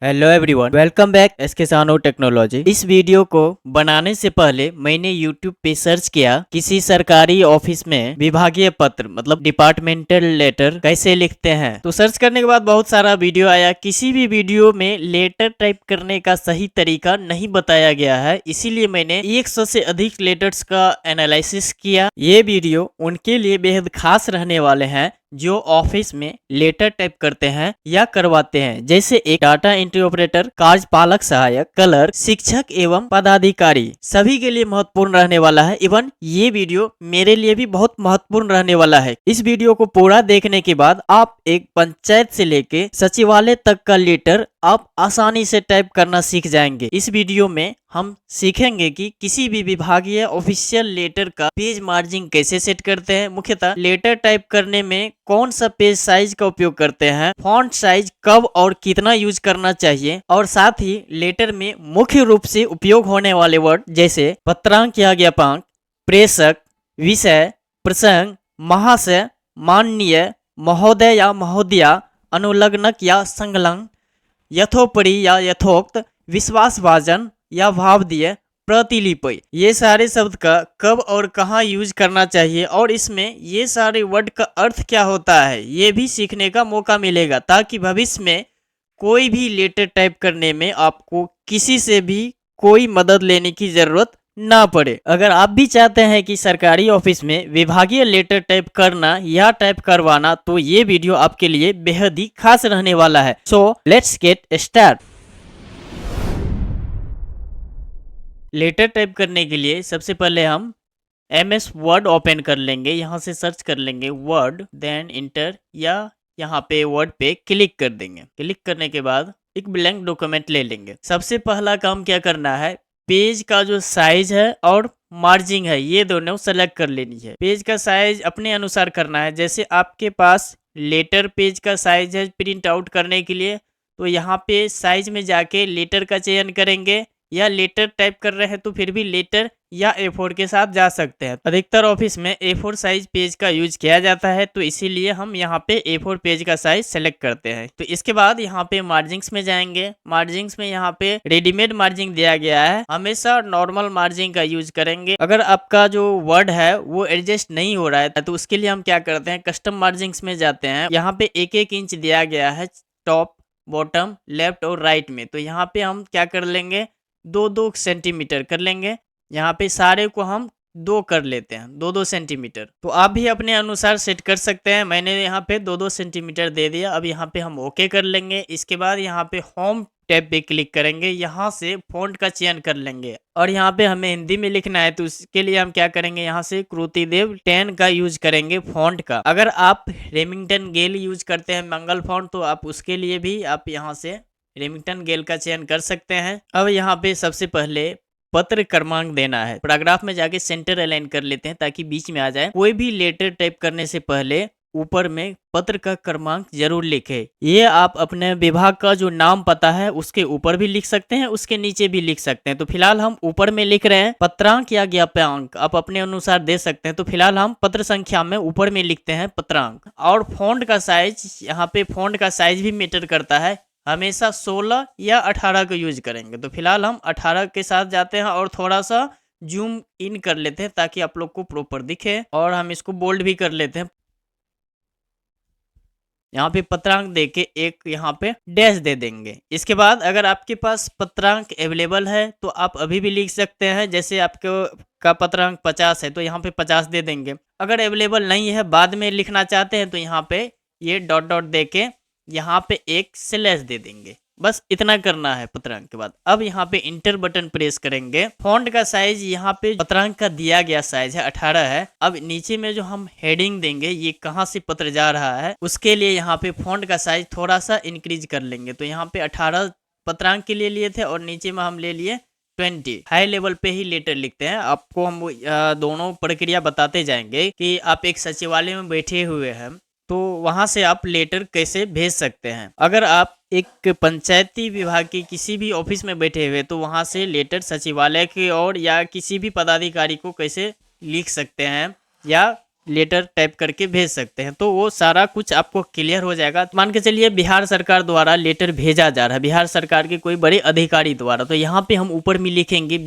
Hello everyone, welcome back SK सानो technology. इस video को बनाने से पहले मैंने यूट्यूब पे सर्च किया किसी सरकारी ऑफिस में विभागीय पत्र मतलब डिपार्टमेंटल लेटर कैसे लिखते हैं। तो सर्च करने के बाद बहुत सारा वीडियो आया। किसी भी वीडियो में लेटर टाइप करने का सही तरीका नहीं बताया गया है, इसीलिए मैंने 100 से अधिक लेटर्स का एनालिसिस किया। ये वीडियो उनके लिए बेहद खास रहने वाले हैं जो ऑफिस में लेटर टाइप करते हैं या करवाते हैं, जैसे एक डाटा एंट्री ऑपरेटर, कार्यपालक सहायक, क्लर्क, शिक्षक एवं पदाधिकारी। सभी के लिए महत्वपूर्ण रहने वाला है। इवन ये वीडियो मेरे लिए भी बहुत महत्वपूर्ण रहने वाला है। इस वीडियो को पूरा देखने के बाद आप एक पंचायत से लेके सचिवालय तक का लेटर आप आसानी से टाइप करना सीख जाएंगे। इस वीडियो में हम सीखेंगे कि किसी भी विभागीय ऑफिशियल लेटर का पेज मार्जिन कैसे सेट करते हैं, मुख्यतः लेटर टाइप करने में कौन सा पेज साइज का उपयोग करते हैं, फॉन्ट साइज कब और कितना यूज करना चाहिए, और साथ ही लेटर में मुख्य रूप से उपयोग होने वाले वर्ड जैसे पत्रांक या ज्ञापक, प्रेषक, विषय, प्रसंग, महाशय, माननीय, महोदय या महोदया, अनुलग्नक या संलग्न, यथोपरि या यथोक्त, विश्वासभाजन या भावदीय, प्रतिलिपि। ये सारे शब्द का कब और कहाँ यूज करना चाहिए और इसमें ये सारे वर्ड का अर्थ क्या होता है, ये भी सीखने का मौका मिलेगा, ताकि भविष्य में कोई भी लेटर टाइप करने में आपको किसी से भी कोई मदद लेने की जरूरत ना पड़े। अगर आप भी चाहते हैं कि सरकारी ऑफिस में विभागीय लेटर टाइप करना या टाइप करवाना, तो ये वीडियो आपके लिए बेहद ही खास रहने वाला है। So let's get start. Letter type करने के लिए सबसे पहले हम MS वर्ड ओपन कर लेंगे। यहाँ से सर्च कर लेंगे वर्ड, देन इंटर या यहाँ पे वर्ड पे क्लिक कर देंगे। क्लिक करने के बाद एक ब्लैंक डॉक्यूमेंट ले लेंगे। सबसे पहला काम क्या करना है, पेज का जो साइज है और मार्जिन है ये दोनों सेलेक्ट कर लेनी है। पेज का साइज अपने अनुसार करना है। जैसे आपके पास लेटर पेज का साइज है प्रिंट आउट करने के लिए, तो यहाँ पे साइज में जाके लेटर का चयन करेंगे, या लेटर टाइप कर रहे हैं तो फिर भी लेटर या A4 के साथ जा सकते हैं। अधिकतर ऑफिस में A4 साइज पेज का यूज किया जाता है, तो इसीलिए हम यहाँ पे A4 पेज का साइज सेलेक्ट करते हैं। तो इसके बाद यहाँ पे मार्जिन्स में जाएंगे। मार्जिन्स में यहाँ पे रेडीमेड मार्जिन दिया गया है, हमेशा नॉर्मल मार्जिन का यूज करेंगे। अगर आपका जो वर्ड है वो एडजस्ट नहीं हो रहा है तो उसके लिए हम क्या करते हैं, कस्टम मार्जिन्स में जाते हैं। यहाँ पे 1-1 इंच दिया गया है टॉप, बॉटम, लेफ्ट और राइट में। तो यहाँ पे हम क्या कर लेंगे, 2-2 सेंटीमीटर कर लेंगे। यहाँ पे सारे को हम 2 कर लेते हैं, 2-2 सेंटीमीटर। तो आप भी अपने अनुसार सेट कर सकते हैं। मैंने यहाँ पे 2-2 सेंटीमीटर दे दिया। अब यहाँ पे हम ओके कर लेंगे। इसके बाद यहाँ पे होम टैब पे क्लिक करेंगे। यहाँ से फॉन्ट का चयन कर लेंगे और यहाँ पे हमें हिंदी में लिखना है, तो उसके लिए हम क्या करेंगे, यहाँ से कृतिदेव 10 का यूज करेंगे फॉन्ट का। अगर आप रेमिंगटन गेल यूज करते हैं मंगल फॉन्ट, तो आप उसके लिए भी आप यहाँ से रेमिंगटन गेल का चयन कर सकते हैं। अब यहाँ पे सबसे पहले पत्र क्रमांक देना है। पैराग्राफ में जाके सेंटर अलाइन कर लेते हैं ताकि बीच में आ जाए। कोई भी लेटर टाइप करने से पहले ऊपर में पत्र का क्रमांक जरूर लिखे। ये आप अपने विभाग का जो नाम पता है उसके ऊपर भी लिख सकते हैं, उसके नीचे भी लिख सकते हैं। तो फिलहाल हम ऊपर में लिख रहे हैं पत्रांक या ज्ञापक, आप अपने अनुसार दे सकते हैं। तो फिलहाल हम पत्र संख्या में ऊपर में लिखते हैं पत्रांक। और फॉन्ट का साइज, यहाँ पे फॉन्ट का साइज भी मैटर करता है, हमेशा 16 या 18 का यूज करेंगे। तो फिलहाल हम 18 के साथ जाते हैं और थोड़ा सा जूम इन कर लेते हैं ताकि आप लोग को प्रॉपर दिखे, और हम इसको बोल्ड भी कर लेते हैं। यहाँ पे पत्रांक देके एक यहाँ पे डैश दे देंगे। इसके बाद अगर आपके पास पत्रांक अवेलेबल है तो आप अभी भी लिख सकते हैं। जैसे आपके का पत्रांक 50 है तो यहाँ पे 50 दे देंगे। अगर अवेलेबल नहीं है, बाद में लिखना चाहते हैं, तो यहाँ पे ये डॉट डॉट दे के यहाँ पे एक स्लैश दे देंगे। बस इतना करना है पत्रांक के बाद। अब यहाँ पे इंटर बटन प्रेस करेंगे। फॉन्ट का साइज यहाँ पे पत्रांक का दिया गया साइज है 18 है। अब नीचे में जो हम हेडिंग देंगे, ये कहाँ से पत्र जा रहा है, उसके लिए यहाँ पे फॉन्ट का साइज थोड़ा सा इंक्रीज कर लेंगे। तो यहाँ पे 18 पत्रांक के लिए थे और नीचे में हम ले लिए 20। हाई लेवल पे ही लेटर लिखते हैं। आपको हम दोनों प्रक्रिया बताते जाएंगे कि आप एक सचिवालय में बैठे हुए हैं तो वहां से आप लेटर कैसे भेज सकते हैं। अगर आप एक पंचायती विभाग के किसी भी ऑफिस में बैठे हुए तो वहां से लेटर सचिवालय की ओर या किसी भी पदाधिकारी को कैसे लिख सकते हैं या लेटर टाइप करके भेज सकते हैं। तो वो सारा कुछ आपको क्लियर हो जाएगा। तो मान के चलिए बिहार सरकार द्वारा लेटर भेजा जा रहा है, बिहार सरकार के कोई बड़े अधिकारी द्वारा, तो यहाँ पे हम ऊपर में लिखेंगे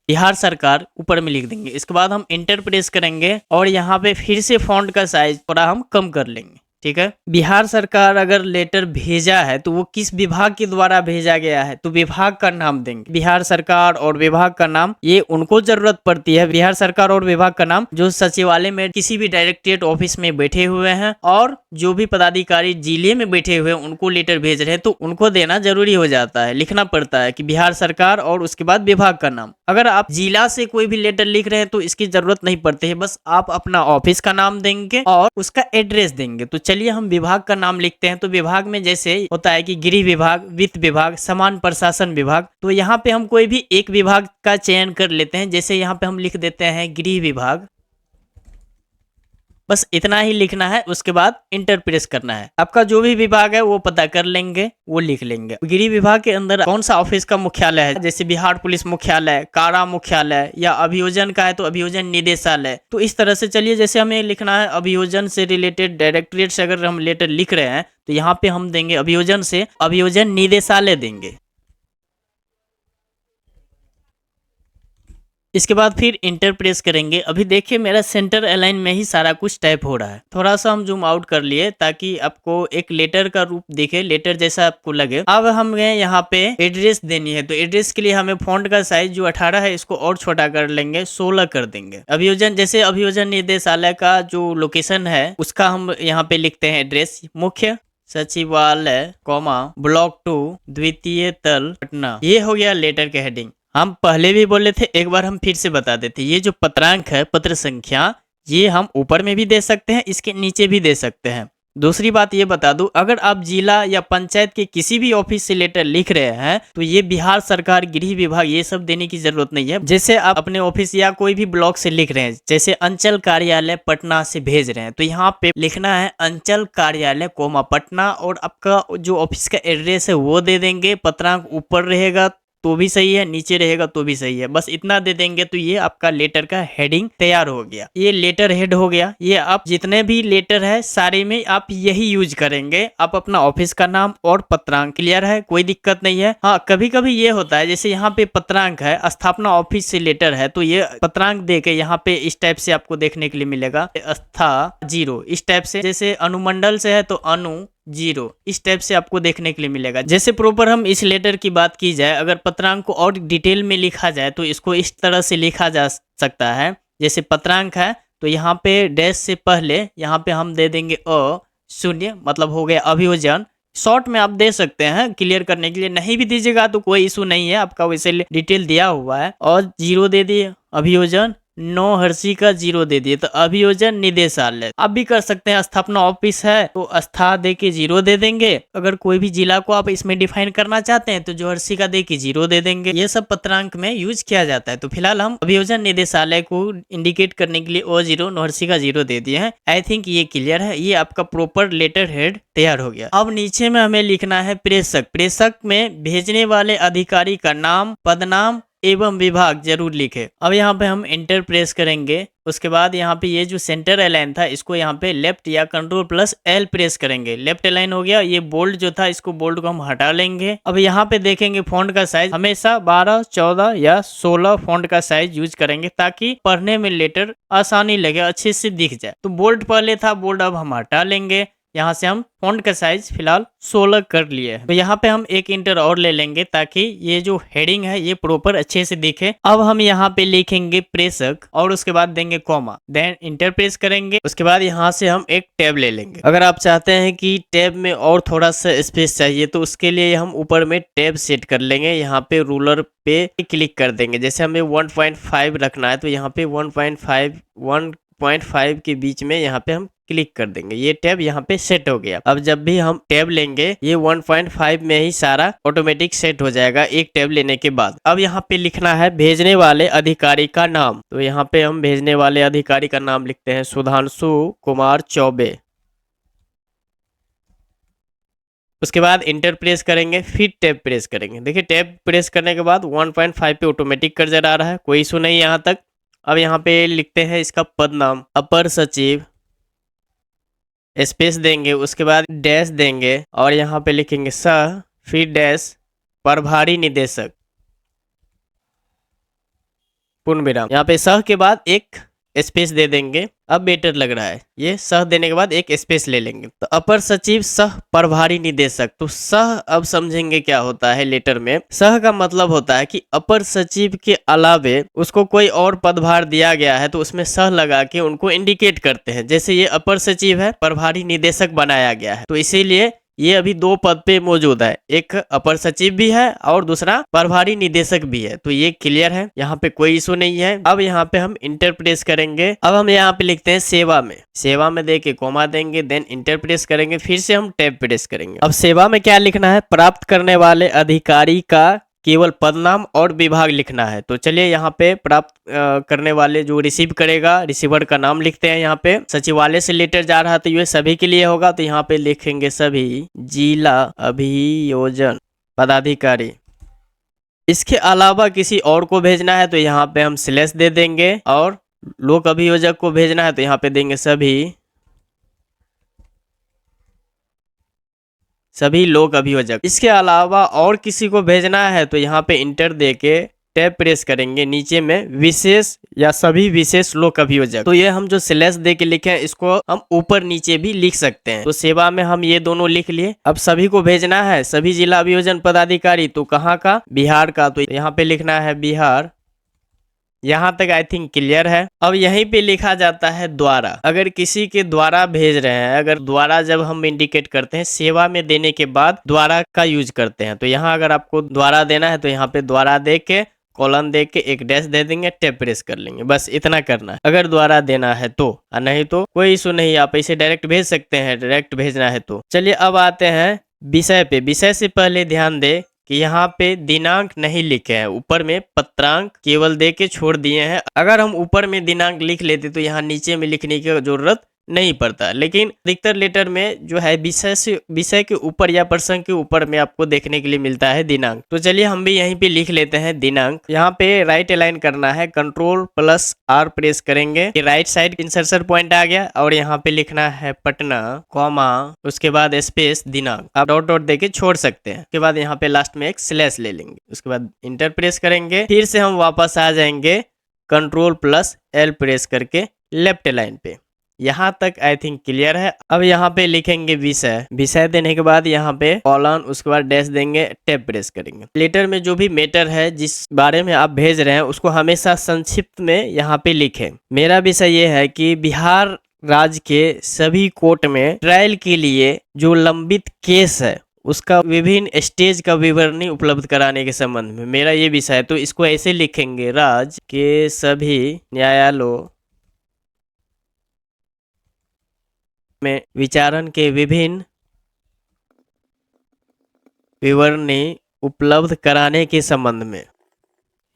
बिहार सरकार, ऊपर में लिख देंगे। इसके बाद हम इंटर प्रेस करेंगे और यहाँ पे फिर से फॉन्ट का साइज थोड़ा हम कम कर लेंगे। ठीक है, बिहार सरकार अगर लेटर भेजा है तो वो किस विभाग के द्वारा भेजा गया है, तो विभाग का नाम देंगे। बिहार सरकार और विभाग का नाम, ये उनको जरूरत पड़ती है। बिहार सरकार और विभाग का नाम जो सचिवालय में किसी भी डायरेक्टरेट ऑफिस में बैठे हुए हैं और जो भी पदाधिकारी जिले में बैठे हुए हैं उनको लेटर भेज रहे हैं, तो उनको देना जरूरी हो जाता है। लिखना पड़ता है कि बिहार सरकार और उसके बाद विभाग का नाम। अगर आप जिला से कोई भी लेटर लिख रहे हैं तो इसकी जरूरत नहीं पड़ती है, बस आप अपना ऑफिस का नाम देंगे और उसका एड्रेस देंगे। तो चलिए हम विभाग का नाम लिखते हैं। तो विभाग में जैसे होता है कि गृह विभाग, वित्त विभाग, सामान्य प्रशासन विभाग, तो यहाँ पे हम कोई भी एक विभाग का चयन कर लेते हैं। जैसे यहाँ पे हम लिख देते हैं गृह विभाग, बस इतना ही लिखना है। उसके बाद इंटर प्रेस करना है। आपका जो भी विभाग है वो पता कर लेंगे, वो लिख लेंगे। गृह विभाग के अंदर कौन सा ऑफिस का मुख्यालय है, जैसे बिहार पुलिस मुख्यालय, कारा मुख्यालय, या अभियोजन का है तो अभियोजन निदेशालय। तो इस तरह से चलिए, जैसे हमें लिखना है अभियोजन से रिलेटेड डायरेक्टरेट से अगर हम लेटर लिख रहे हैं तो यहाँ पे हम देंगे अभियोजन से अभियोजन निदेशालय देंगे। इसके बाद फिर इंटर प्रेस करेंगे। अभी देखिए मेरा सेंटर अलाइन में ही सारा कुछ टाइप हो रहा है। थोड़ा सा हम जूम आउट कर लिए ताकि आपको एक लेटर का रूप दिखे, लेटर जैसा आपको लगे। अब हमें यहाँ पे एड्रेस देनी है, तो एड्रेस के लिए हमें फॉन्ट का साइज जो 18 है इसको और छोटा कर लेंगे, 16 कर देंगे। अभियोजन, जैसे अभियोजन निदेशालय का जो लोकेशन है उसका हम यहाँ पे लिखते हैं एड्रेस, मुख्य सचिवालय, ब्लॉक 2, द्वितीय तल, पटना। ये हो गया लेटर के हेडिंग। हम पहले भी बोले थे, एक बार हम फिर से बता देते। ये जो पत्रांक है, पत्र संख्या, ये हम ऊपर में भी दे सकते हैं, इसके नीचे भी दे सकते हैं। दूसरी बात ये बता दूं, अगर आप जिला या पंचायत के किसी भी ऑफिस से लेटर लिख रहे हैं तो ये बिहार सरकार, गृह विभाग, ये सब देने की जरूरत नहीं है। जैसे आप अपने ऑफिस या कोई भी ब्लॉक से लिख रहे हैं, जैसे अंचल कार्यालय पटना से भेज रहे हैं, तो यहाँ पे लिखना है अंचल कार्यालय पटना, और आपका जो ऑफिस का एड्रेस है वो दे देंगे। पत्रांक ऊपर रहेगा तो भी सही है, नीचे रहेगा तो भी सही है, बस इतना दे देंगे तो ये आपका लेटर का हेडिंग तैयार हो गया। ये लेटर हेड हो गया। ये आप जितने भी लेटर है सारे में आप यही यूज करेंगे। आप अपना ऑफिस का नाम और पत्रांक, क्लियर है, कोई दिक्कत नहीं है। हाँ, कभी कभी ये होता है, जैसे यहाँ पे पत्रांक है, स्थापना ऑफिस से लेटर है, तो ये पत्रांक दे के यहाँ पे इस टाइप से आपको देखने के लिए मिलेगा, स्था 0 इस टाइप से। जैसे अनुमंडल से है तो अनु 0 इस टाइप से आपको देखने के लिए मिलेगा। जैसे प्रॉपर हम इस लेटर की बात की जाए, अगर पत्रांक को और डिटेल में लिखा जाए तो इसको इस तरह से लिखा जा सकता है। जैसे पत्रांक है तो यहाँ पे डैश से पहले यहाँ पे हम दे देंगे शून्य, मतलब हो गया अभियोजन। शॉर्ट में आप दे सकते हैं क्लियर करने के लिए, नहीं भी दीजिएगा तो कोई इशू नहीं है, आपका वैसे डिटेल दिया हुआ है। और 0 दे दिए, अभियोजन हर्षी का 0 दे दिए, तो अभियोजन निदेशालय। आप भी कर सकते हैं, स्थापना ऑफिस है तो स्था दे के 0 दे देंगे। अगर कोई भी जिला को आप इसमें डिफाइन करना चाहते हैं तो जो हर्षी का दे के 0 दे देंगे। ये सब पत्रांक में यूज किया जाता है। तो फिलहाल हम अभियोजन निदेशालय को इंडिकेट करने के लिए 0 नोहर्षी का 0 दे दिए हैं। आई थिंक ये क्लियर है। ये आपका प्रॉपर लेटर हेड तैयार हो गया। अब नीचे में हमें लिखना है प्रेषक। प्रेषक में भेजने वाले अधिकारी का नाम, पदनाम एवं विभाग जरूर लिखे। अब यहाँ पे हम इंटर प्रेस करेंगे। उसके बाद यहाँ पे ये जो सेंटर अलाइन था इसको यहाँ पे लेफ्ट या Ctrl+L प्रेस करेंगे। लेफ्ट अलाइन हो गया। ये बोल्ड जो था इसको बोल्ड को हम हटा लेंगे। अब यहाँ पे देखेंगे फॉन्ट का साइज हमेशा 12, 14 या 16 फॉन्ट का साइज यूज करेंगे ताकि पढ़ने में लेटर आसानी लगे, अच्छे से दिख जाए। तो बोल्ड पहले था, बोल्ड अब हम हटा लेंगे। यहाँ से हम फॉन्ट का साइज फिलहाल 16 कर लिए हैं। तो यहाँ पे हम एक इंटर और ले लेंगे ताकि ये जो हेडिंग है ये प्रॉपर अच्छे से दिखे। अब हम यहाँ पे लिखेंगे प्रेषक और उसके बाद देंगे कॉमा, देन इंटर प्रेस करेंगे। उसके बाद यहाँ से हम एक टैब ले लेंगे। अगर आप चाहते हैं कि टैब में और थोड़ा सा स्पेस चाहिए तो उसके लिए हम ऊपर में टैब सेट कर लेंगे। यहाँ पे रूलर पे क्लिक कर देंगे। जैसे हमें 1.5 रखना है तो यहाँ पे 1.5 के बीच में यहाँ पे हम क्लिक कर देंगे। ये टैब यहाँ पे सेट हो गया। अब जब भी हम टैब लेंगे ये 1.5 में ही सारा ऑटोमेटिक सेट हो जाएगा एक टैब लेने के बाद। अब यहाँ पे लिखना है भेजने वाले अधिकारी का नाम। तो यहाँ पे हम भेजने वाले अधिकारी का नाम लिखते हैं सुधांशु कुमार चौबे। उसके बाद इंटर प्रेस करेंगे, फिर टैब प्रेस करेंगे। देखिए टैब प्रेस करने के बाद 1.5 पे ऑटोमेटिक कर्सर आ रहा है, कोई इशू नहीं यहाँ तक। अब यहाँ पे लिखते हैं इसका पद नाम, अपर सचिव, स्पेस देंगे, उसके बाद डैश देंगे और यहाँ पे लिखेंगे सह, फिर डैश, प्रभारी निदेशक, पूर्ण विराम। यहाँ पे सह के बाद एक स्पेस दे देंगे। अब बेटर लग रहा है, ये सह देने के बाद एक स्पेस ले लेंगे। तो अपर सचिव सह प्रभारी निदेशक, तो सह अब समझेंगे क्या होता है। लेटर में सह का मतलब होता है कि अपर सचिव के अलावे उसको कोई और पदभार दिया गया है तो उसमें सह लगा के उनको इंडिकेट करते हैं। जैसे ये अपर सचिव है, प्रभारी निदेशक बनाया गया है, तो इसीलिए ये अभी दो पद पे मौजूद है, एक अपर सचिव भी है और दूसरा प्रभारी निदेशक भी है। तो ये क्लियर है, यहाँ पे कोई इशू नहीं है। अब यहाँ पे हम इंटर प्रेस करेंगे। अब हम यहाँ पे लिखते हैं सेवा में, सेवा में दे के कोमा देंगे, देन इंटर प्रेस करेंगे, फिर से हम टैब प्रेस करेंगे। अब सेवा में क्या लिखना है, प्राप्त करने वाले अधिकारी का केवल पदनाम और विभाग लिखना है। तो चलिए यहाँ पे प्राप्त करने वाले जो रिसीव करेगा, रिसीवर का नाम लिखते हैं। यहाँ पे सचिवालय से लेटर जा रहा तो ये सभी के लिए होगा, तो यहाँ पे लिखेंगे सभी जिला अभियोजन पदाधिकारी। इसके अलावा किसी और को भेजना है तो यहाँ पे हम स्लैश दे देंगे, और लोक अभियोजक को भेजना है तो यहाँ पे देंगे सभी लोक अभियोजक। इसके अलावा और किसी को भेजना है तो यहाँ पे इंटर दे के टैब प्रेस करेंगे, नीचे में विशेष या सभी विशेष लोक अभियोजक। तो ये हम जो स्लैश दे के लिखे हैं इसको हम ऊपर नीचे भी लिख सकते हैं। तो सेवा में हम ये दोनों लिख लिए। अब सभी को भेजना है, सभी जिला अभियोजन पदाधिकारी, तो कहाँ का, बिहार का, तो यहाँ पे लिखना है बिहार। यहाँ तक आई थिंक क्लियर है। अब यहीं पे लिखा जाता है द्वारा, अगर किसी के द्वारा भेज रहे हैं, अगर द्वारा जब हम इंडिकेट करते हैं सेवा में देने के बाद द्वारा का यूज करते हैं, तो यहाँ अगर आपको द्वारा देना है तो यहाँ पे द्वारा दे के कॉलन दे के एक डैश दे देंगे, टैब प्रेस कर लेंगे, बस इतना करना है अगर द्वारा देना है तो, और नहीं तो कोई इशू नहीं, आप इसे डायरेक्ट भेज सकते हैं, डायरेक्ट भेजना है तो। चलिए अब आते हैं विषय पे। विषय से पहले ध्यान दे कि यहाँ पे दिनांक नहीं लिखे हैं, ऊपर में पत्रांक केवल दे के छोड़ दिए हैं। अगर हम ऊपर में दिनांक लिख लेते तो यहाँ नीचे में लिखने की जरूरत नहीं पड़ता, लेकिन अधिकतर लेटर में जो है विषय के ऊपर या प्रसंग के ऊपर में आपको देखने के लिए मिलता है दिनांक। तो चलिए हम भी यहीं पे लिख लेते हैं दिनांक। यहाँ पे राइट अलाइन करना है, Ctrl+R प्रेस करेंगे, राइट साइड इंसर्शन पॉइंट आ गया, और यहाँ पे लिखना है पटना, कॉमा, उसके बाद स्पेस दिनांक। आप डॉट डॉट देके छोड़ सकते हैं। उसके बाद यहाँ पे लास्ट में एक स्लैश ले लेंगे, उसके बाद इंटर प्रेस करेंगे, फिर से हम वापस आ जाएंगे Ctrl+L प्रेस करके लेफ्ट लाइन पे। यहाँ तक आई थिंक क्लियर है। अब यहाँ पे लिखेंगे विषय, विषय देने के बाद यहाँ पे कॉलन, उसके बाद डैश देंगे, टैब प्रेस करेंगे। लेटर में जो भी मैटर है जिस बारे में आप भेज रहे हैं उसको हमेशा संक्षिप्त में यहाँ पे लिखें। मेरा विषय ये है कि बिहार राज्य के सभी कोर्ट में ट्रायल के लिए जो लंबित केस है उसका विभिन्न स्टेज का विवरणी उपलब्ध कराने के संबंध में मेरा ये विषय है। तो इसको ऐसे लिखेंगे, राज्य के सभी न्यायालयों में विचारण के विभिन्न विवरणी उपलब्ध कराने के संबंध में।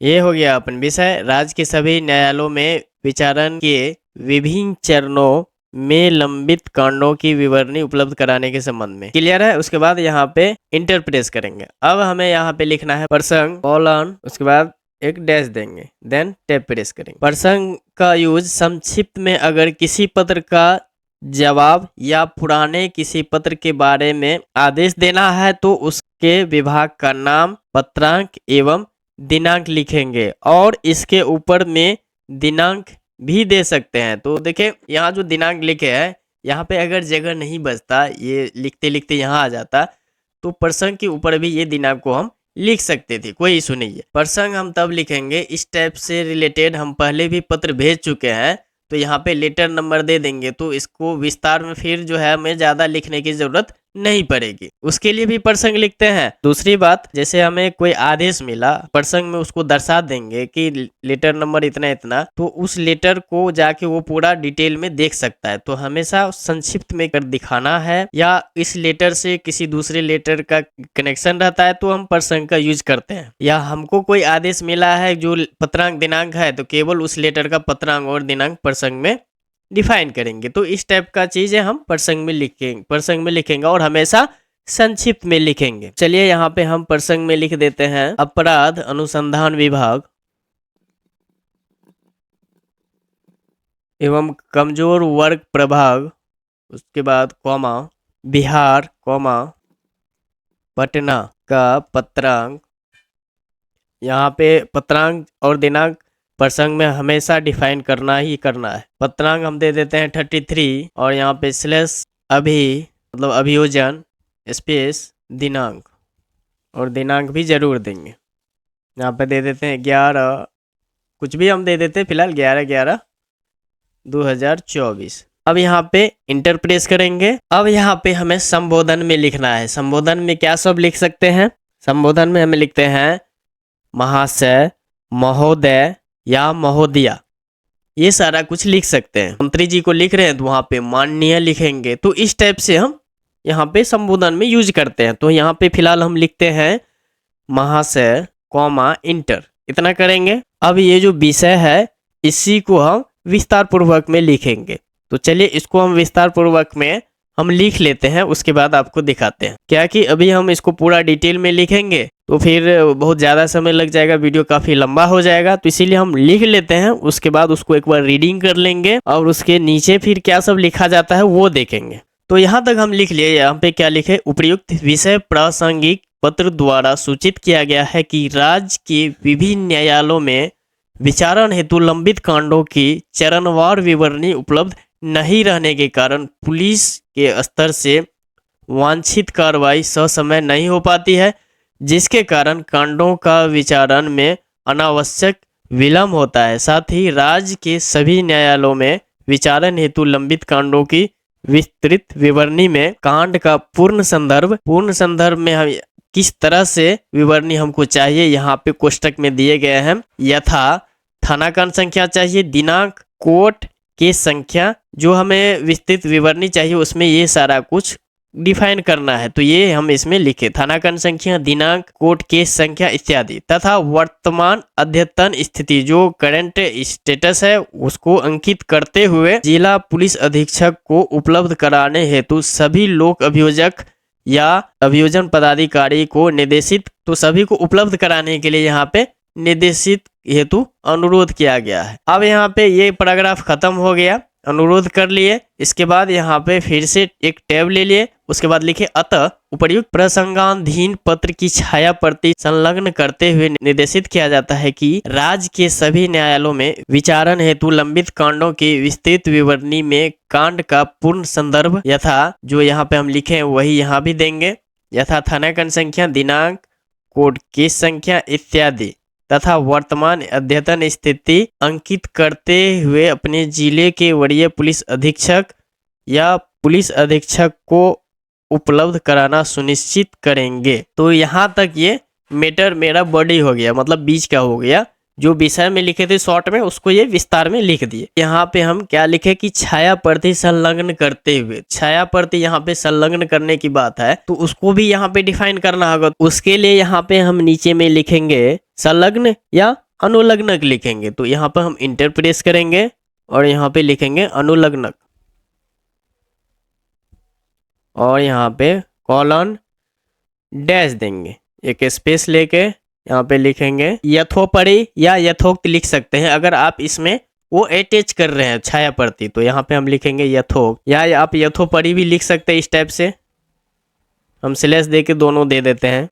ये हो गया अपन विषय, राज्य के सभी न्यायालयों में विचारण के विभिन्न चरणों में लंबित कांडों की विवरणी उपलब्ध कराने के संबंध में। क्लियर है। उसके बाद यहाँ पे इंटर प्रेस करेंगे। अब हमें यहाँ पे लिखना है प्रसंग, कॉलन, उसके बाद एक डैश देंगे, देन टैब प्रेस करेंगे। प्रसंग का यूज संक्षिप्त में अगर किसी पत्र का जवाब या पुराने किसी पत्र के बारे में आदेश देना है तो उसके विभाग का नाम, पत्रांक एवं दिनांक लिखेंगे, और इसके ऊपर में दिनांक भी दे सकते हैं। तो देखिए यहाँ जो दिनांक लिखे हैं, यहाँ पे अगर जगह नहीं बचता, ये लिखते लिखते यहाँ आ जाता, तो प्रसंग के ऊपर भी ये दिनांक को हम लिख सकते थे, कोई इशू नहीं है। प्रसंग हम तब लिखेंगे, इस टाइप से रिलेटेड हम पहले भी पत्र भेज चुके हैं, तो यहाँ पे लेटर नंबर दे देंगे, तो इसको विस्तार में फिर जो है हमें ज़्यादा लिखने की ज़रूरत नहीं पड़ेगी, उसके लिए भी प्रसंग लिखते हैं। दूसरी बात, जैसे हमें कोई आदेश मिला, प्रसंग में उसको दर्शा देंगे कि लेटर नंबर इतना इतना, तो उस लेटर को जाके वो पूरा डिटेल में देख सकता है। तो हमेशा संक्षिप्त में कर दिखाना है, या इस लेटर से किसी दूसरे लेटर का कनेक्शन रहता है तो हम प्रसंग का यूज करते हैं। या हमको कोई आदेश मिला है जो पत्रांक दिनांक है, तो केवल उस लेटर का पत्रांक और दिनांक प्रसंग में डिफाइन करेंगे। तो इस टाइप का चीजें हम प्रसंग में लिखेंगे और हमेशा संक्षिप्त में लिखेंगे। चलिए यहाँ पे हम प्रसंग में लिख देते हैं, अपराध अनुसंधान विभाग, एवं कमजोर वर्ग प्रभाग, उसके बाद कॉमा बिहार कॉमा पटना का पत्रांक। यहाँ पे पत्रांक और दिनांक प्रसंग में हमेशा डिफाइन करना ही करना है। पत्रांक हम दे देते हैं 33 और यहाँ पे स्लैश अभी मतलब अभियोजन स्पेस दिनांक, और दिनांक भी जरूर देंगे। यहाँ पे दे देते हैं 11, कुछ भी हम दे देते हैं, फिलहाल 11/11/2024। अब यहाँ पे इंटर प्रेस करेंगे। अब यहाँ पे हमें संबोधन में लिखना है। संबोधन में क्या सब लिख सकते हैं? संबोधन में हमें लिखते हैं महाशय, महोदय या महोदया, ये सारा कुछ लिख सकते हैं। मंत्री जी को लिख रहे हैं तो वहाँ पे माननीय लिखेंगे। तो इस टाइप से हम यहाँ पे संबोधन में यूज करते हैं। तो यहाँ पे फिलहाल हम लिखते हैं महाशय कॉमा इंटर, इतना करेंगे। अब ये जो विषय है इसी को हम विस्तार पूर्वक में लिखेंगे। तो चलिए इसको हम विस्तार पूर्वक में हम लिख लेते हैं, उसके बाद आपको दिखाते हैं। क्या कि अभी हम इसको पूरा डिटेल में लिखेंगे तो फिर बहुत ज़्यादा समय लग जाएगा, वीडियो काफ़ी लंबा हो जाएगा। तो इसीलिए हम लिख लेते हैं, उसके बाद उसको एक बार रीडिंग कर लेंगे और उसके नीचे फिर क्या सब लिखा जाता है वो देखेंगे। तो यहाँ तक हम लिख लिए। यहाँ पे क्या लिखे? उपर्युक्त विषय प्रासंगिक पत्र द्वारा सूचित किया गया है कि राज्य के विभिन्न न्यायालयों में विचारण हेतु लंबित कांडों की चरणवार विवरणी उपलब्ध नहीं रहने के कारण पुलिस के स्तर से वांछित कार्रवाई ससमय नहीं हो पाती है, जिसके कारण कांडों का विचारण में अनावश्यक विलंब होता है। साथ ही राज्य के सभी न्यायालयों में विचारण हेतु लंबित कांडों की विस्तृत विवरणी में कांड का पूर्ण संदर्भ में हम किस तरह से विवरणी हमको चाहिए, यहाँ पे कोष्टक में दिए गए हैं। यथा थाना कांड संख्या चाहिए, दिनांक, कोर्ट केस संख्या, जो हमें विस्तृत विवरणी चाहिए उसमें ये सारा कुछ डिफाइन करना है। तो ये हम इसमें लिखे, थाना कांड संख्या, दिनांक, कोर्ट केस संख्या इत्यादि, तथा वर्तमान अद्यतन स्थिति जो करंट स्टेटस है उसको अंकित करते हुए जिला पुलिस अधीक्षक को उपलब्ध कराने हेतु सभी लोक अभियोजक या अभियोजन पदाधिकारी को निर्देशित, तो सभी को उपलब्ध कराने के लिए यहाँ पे निर्देशित हेतु अनुरोध किया गया है। अब यहाँ पे ये पैराग्राफ खत्म हो गया, अनुरोध कर लिए। इसके बाद यहाँ पे फिर से एक टैब ले लिए, उसके बाद लिखे अतः उपर्युक्त प्रसंगाधीन पत्र की छाया प्रति संलग्न करते हुए निर्देशित किया जाता है कि राज्य के सभी न्यायालयों में विचारण हेतु लंबित कांडों की विस्तृत विवरणी में कांड का पूर्ण संदर्भ यथा, जो यहाँ पे हम लिखे हैं वही यहाँ भी देंगे, यथा थाना कांड संख्या, दिनांक, कोर्ट केस संख्या इत्यादि, तथा वर्तमान अद्यतन स्थिति अंकित करते हुए अपने जिले के वरीय पुलिस अधीक्षक या पुलिस अधीक्षक को उपलब्ध कराना सुनिश्चित करेंगे। तो यहाँ तक ये मैटर मेरा बॉडी हो गया, मतलब बीच का हो गया। जो विषय में लिखे थे शॉर्ट में उसको ये विस्तार में लिख दिए। यहाँ पे हम क्या लिखे कि छाया प्रति संलग्न करते हुए, छाया प्रति यहाँ पे संलग्न करने की बात है तो उसको भी यहाँ पे डिफाइन करना होगा। उसके लिए यहाँ पे हम नीचे में लिखेंगे संलग्न या अनुलग्नक लिखेंगे। तो यहाँ पे हम इंटर प्रेस करेंगे और यहाँ पे लिखेंगे अनुलग्नक और यहाँ पे कॉलन डैश देंगे, एक स्पेस लेके यहाँ पे लिखेंगे यथोपरि या यथोक्त लिख सकते हैं। अगर आप इसमें वो अटैच कर रहे हैं छाया प्रति तो यहाँ पे हम लिखेंगे यथोक्त, या आप यथोपरि भी लिख सकते हैं। इस टाइप से हम स्लैश दे के दोनों दे देते हैं।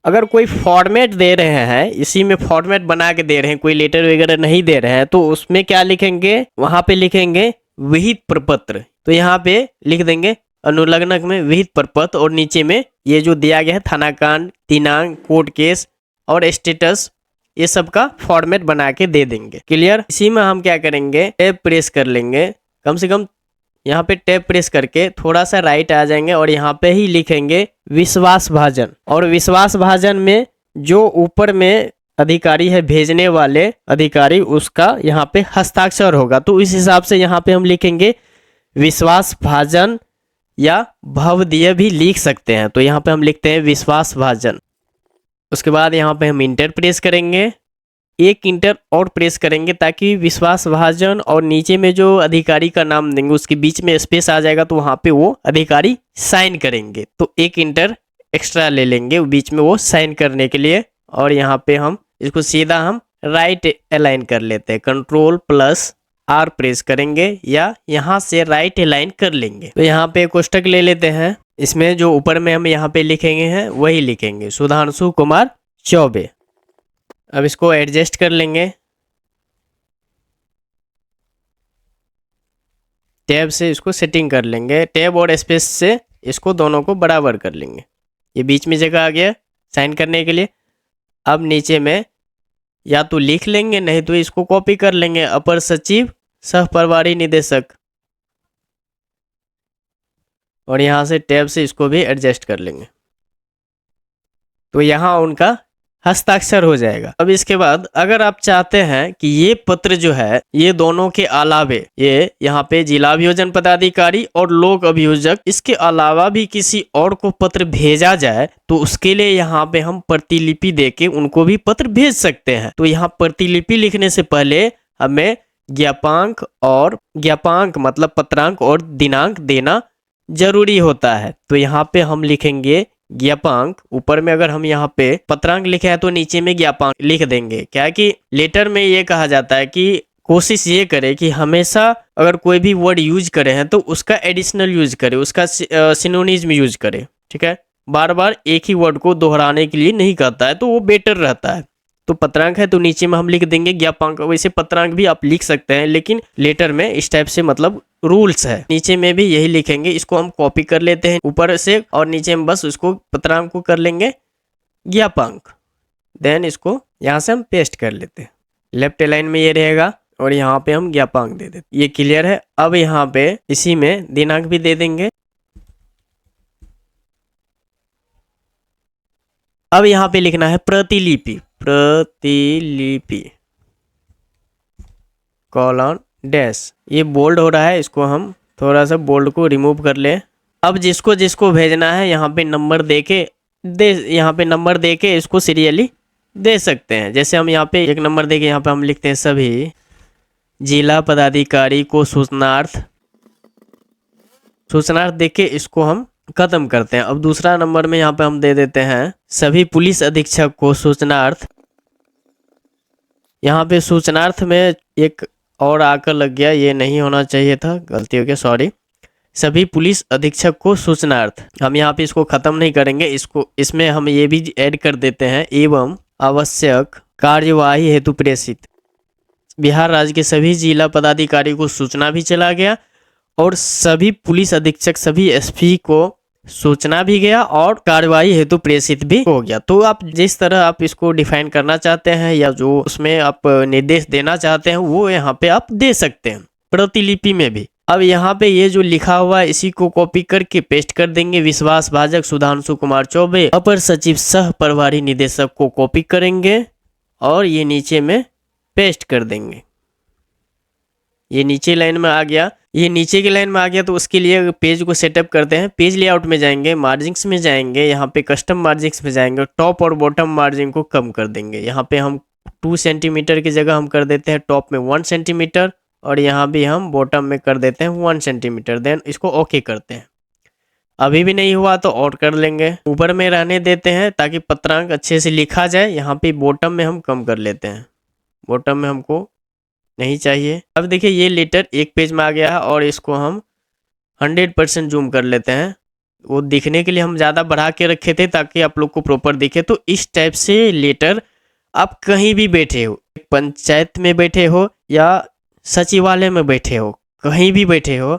अगर कोई फॉर्मेट दे रहे हैं, इसी में फॉर्मेट बना के दे रहे हैं, कोई लेटर वगैरह नहीं दे रहे हैं, तो उसमें क्या लिखेंगे, वहां पे लिखेंगे विहित प्रपत्र। तो यहाँ पे लिख देंगे अनुलग्नक में विहित प्रपत्र और नीचे में ये जो दिया गया है थाना कांड, दिनांक, कोर्ट केस और स्टेटस, ये सब का फॉर्मेट बना के दे देंगे। क्लियर। इसी में हम क्या करेंगे, टैब प्रेस कर लेंगे, कम से कम यहाँ पे टैब प्रेस करके थोड़ा सा राइट आ जाएंगे और यहाँ पे ही लिखेंगे विश्वास भाजन। और विश्वास भाजन में जो ऊपर में अधिकारी है, भेजने वाले अधिकारी, उसका यहाँ पे हस्ताक्षर होगा। तो इस हिसाब से यहाँ पे हम लिखेंगे विश्वास भाजन या भवदीय भी लिख सकते हैं। तो यहाँ पे हम लिखते हैं विश्वास भाजन। उसके बाद यहाँ पे हम इंटर प्रेस करेंगे, एक इंटर और प्रेस करेंगे ताकि विश्वास भाजन और नीचे में जो अधिकारी का नाम देंगे उसके बीच में स्पेस आ जाएगा, तो वहाँ पे वो अधिकारी साइन करेंगे। तो एक इंटर एक्स्ट्रा ले लेंगे बीच में वो साइन करने के लिए। और यहाँ पे हम इसको सीधा हम राइट अलाइन कर लेते हैं, कंट्रोल प्लस आर प्रेस करेंगे या यहाँ से राइट अलाइन कर लेंगे। तो यहाँ पे कोष्टक ले लेते हैं, इसमें जो ऊपर में हम यहाँ पे लिखेंगे हैं वही लिखेंगे, सुधांशु कुमार चौबे। अब इसको एडजस्ट कर लेंगे, टैब से इसको सेटिंग कर लेंगे, टैब और स्पेस से इसको दोनों को बराबर कर लेंगे। ये बीच में जगह आ गया साइन करने के लिए। अब नीचे में या तो लिख लेंगे, नहीं तो इसको कॉपी कर लेंगे, अपर सचिव सह प्रभारी निदेशक, और यहाँ से टैब से इसको भी एडजस्ट कर लेंगे। तो यहाँ उनका हस्ताक्षर हो जाएगा। अब इसके बाद अगर आप चाहते हैं कि ये पत्र जो है ये दोनों के अलावे, ये यहाँ पे जिला अभियोजन पदाधिकारी और लोक अभियोजक, इसके अलावा भी किसी और को पत्र भेजा जाए तो उसके लिए यहाँ पे हम प्रतिलिपि देके उनको भी पत्र भेज सकते हैं। तो यहाँ प्रतिलिपि लिखने से पहले हमें ज्ञापांक, और ज्ञापांक मतलब पत्रांक और दिनांक देना जरूरी होता है। तो यहाँ पे हम लिखेंगे ज्ञापांक, ऊपर में अगर हम यहाँ पे पत्रांक लिखे हैं तो नीचे में ज्ञापांक लिख देंगे। क्या कि लेटर में ये कहा जाता है कि कोशिश ये करे कि हमेशा अगर कोई भी वर्ड यूज करे हैं तो उसका एडिशनल यूज करे, उसका सिनोनिज्म यूज करे। ठीक है, बार बार एक ही वर्ड को दोहराने के लिए नहीं कहता है, तो वो बेटर रहता है। तो पत्रांक है तो नीचे में हम लिख देंगे ज्ञापांक। वैसे पत्रांक भी आप लिख सकते हैं, लेकिन लेटर में इस टाइप से मतलब रूल्स है, नीचे में भी यही लिखेंगे। इसको हम कॉपी कर लेते हैं ऊपर से, और नीचे में बस उसको पत्रांक को कर लेंगे ज्ञापांक, देन इसको यहाँ से हम पेस्ट कर लेते हैं। लेफ्ट लाइन में ये रहेगा और यहाँ पे हम ज्ञापांक दे देते। ये क्लियर है। अब यहाँ पे इसी में दिनांक भी दे देंगे। अब यहाँ पे लिखना है प्रतिलिपि, प्रतिलिपि कॉलन डैश। ये बोल्ड हो रहा है, इसको हम थोड़ा सा बोल्ड को रिमूव कर ले। अब जिसको जिसको भेजना है यहाँ पे नंबर दे के इसको सीरियली दे सकते हैं। जैसे हम यहाँ पे एक नंबर दे के यहाँ पे हम लिखते हैं सभी जिला पदाधिकारी को सूचनार्थ दे के इसको हम खत्म करते हैं। अब दूसरा नंबर में यहाँ पे हम दे देते हैं सभी पुलिस अधीक्षक को सूचनार्थ। यहाँ पे सूचनार्थ में एक और आकर लग गया, ये नहीं होना चाहिए था, गलती हो गया, सॉरी। सभी पुलिस अधीक्षक को सूचनार्थ, हम यहाँ पे इसको खत्म नहीं करेंगे, इसको इसमें हम ये भी ऐड कर देते हैं एवं आवश्यक कार्यवाही हेतु प्रेषित। बिहार राज्य के सभी जिला पदाधिकारी को सूचना भी चला गया और सभी पुलिस अधीक्षक, सभी एसपी को सूचना भी गया और कार्यवाही हेतु प्रेषित भी हो गया। तो आप जिस तरह आप इसको डिफाइन करना चाहते हैं या जो उसमें आप निर्देश देना चाहते हैं वो यहाँ पे आप दे सकते हैं, प्रतिलिपि में भी। अब यहाँ पे ये जो लिखा हुआ है इसी को कॉपी करके पेस्ट कर देंगे। विश्वास भाजक सुधांशु कुमार चौबे, अपर सचिव सह प्रभारी निदेशक को कॉपी करेंगे और ये नीचे में पेस्ट कर देंगे। ये नीचे लाइन में आ गया, ये नीचे की लाइन में आ गया। तो उसके लिए पेज को सेटअप करते हैं। पेज लेआउट में जाएंगे, मार्जिंग्स में जाएंगे, यहाँ पे कस्टम मार्जिंग्स में जाएंगे, टॉप और बॉटम मार्जिन को कम कर देंगे। यहाँ पे हम 2 सेंटीमीटर की जगह हम कर देते हैं टॉप में 1 सेंटीमीटर और यहाँ भी हम बॉटम में कर देते हैं 1 सेंटीमीटर। देन इसको ओके करते हैं। अभी भी नहीं हुआ तो और कर लेंगे। ऊपर में रहने देते हैं ताकि पत्रांक अच्छे से लिखा जाए। यहाँ पे बॉटम में हम कम कर लेते हैं, बॉटम में हमको नहीं चाहिए। अब देखिए ये लेटर एक पेज में आ गया है और इसको हम 100% जूम कर लेते हैं। वो दिखने के लिए हम ज़्यादा बढ़ा के रखे थे ताकि आप लोग को प्रॉपर दिखे। तो इस टाइप से लेटर आप कहीं भी बैठे हो, पंचायत में बैठे हो या सचिवालय में बैठे हो, कहीं भी बैठे हो,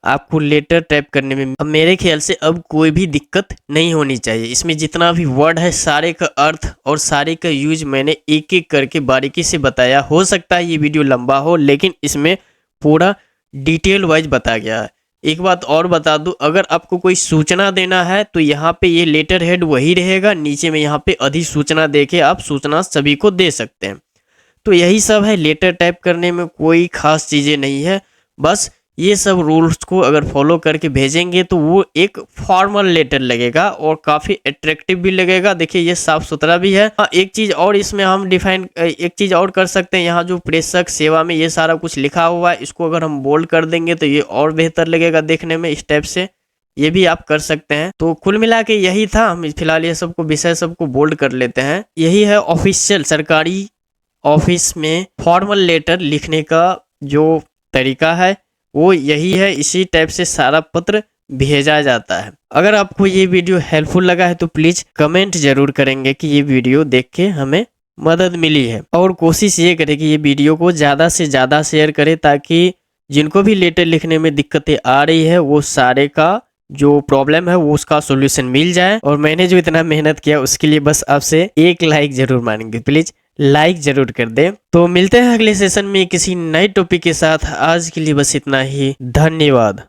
आपको लेटर टाइप करने में अब मेरे ख्याल से अब कोई भी दिक्कत नहीं होनी चाहिए। इसमें जितना भी वर्ड है सारे का अर्थ और सारे का यूज मैंने एक एक करके बारीकी से बताया। हो सकता है ये वीडियो लंबा हो लेकिन इसमें पूरा डिटेल वाइज बताया गया है। एक बात और बता दूं, अगर आपको कोई सूचना देना है तो यहाँ पे ये लेटर हेड वही रहेगा, नीचे में यहाँ पे अधिसूचना देके आप सूचना सभी को दे सकते हैं। तो यही सब है, लेटर टाइप करने में कोई खास चीज़ें नहीं है। बस ये सब रूल्स को अगर फॉलो करके भेजेंगे तो वो एक फॉर्मल लेटर लगेगा और काफ़ी अट्रैक्टिव भी लगेगा। देखिए ये साफ सुथरा भी है। एक चीज़ और इसमें हम एक चीज़ और कर सकते हैं। यहाँ जो प्रेषक सेवा में ये सारा कुछ लिखा हुआ है, इसको अगर हम बोल्ड कर देंगे तो ये और बेहतर लगेगा देखने में। इस टाइप से ये भी आप कर सकते हैं। तो कुल मिला के यही था। हम फिलहाल ये सबको विषय सबको बोल्ड कर लेते हैं। यही है ऑफिशियल सरकारी ऑफिस में फॉर्मल लेटर लिखने का जो तरीका है वो यही है, इसी टाइप से सारा पत्र भेजा जाता है। अगर आपको ये वीडियो हेल्पफुल लगा है तो प्लीज कमेंट जरूर करेंगे कि ये वीडियो देख के हमें मदद मिली है, और कोशिश ये करें कि ये वीडियो को ज़्यादा से ज़्यादा शेयर करें ताकि जिनको भी लेटर लिखने में दिक्कतें आ रही है वो सारे का जो प्रॉब्लम है वो उसका सॉल्यूशन मिल जाए। और मैंने जो इतना मेहनत किया उसके लिए बस आपसे एक लाइक जरूर मांगेंगे, प्लीज लाइक जरूर कर दें। तो मिलते हैं अगले सेशन में किसी नए टॉपिक के साथ। आज के लिए बस इतना ही, धन्यवाद।